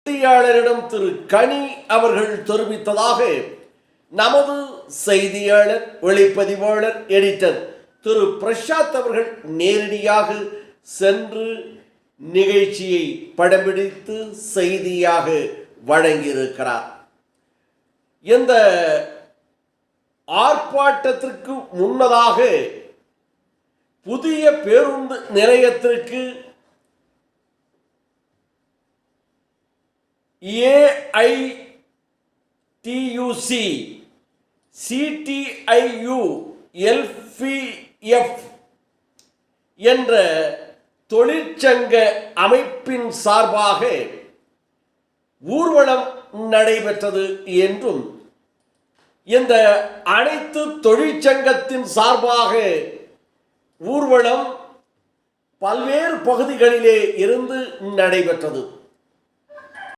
செய்தியாளரிடம் திரு கனி அவர்கள் தெரிவித்ததாக நமது செய்தியாளர் ஒளிப்பதிவாளர் எடிட்டர் திரு பிரசாத் அவர்கள் நேரடியாக சென்று நிகழ்ச்சியை படம்பிடித்து செய்தியாக வழங்கியிருக்கிறார். இந்த ஆர்ப்பாட்டத்திற்கு முன்னதாக புதிய பேருந்து நிலையத்திற்கு AITUC, CTIU, LFF என்ற தொழிற்சங்க அமைப்பின் சார்பாக ஊர்வலம் நடைபெற்றது என்றும் இந்த அனைத்து தொழிற்சங்கத்தின் சார்பாக ஊர்வலம் பல்வேறு பகுதிகளிலே இருந்து நடைபெற்றது.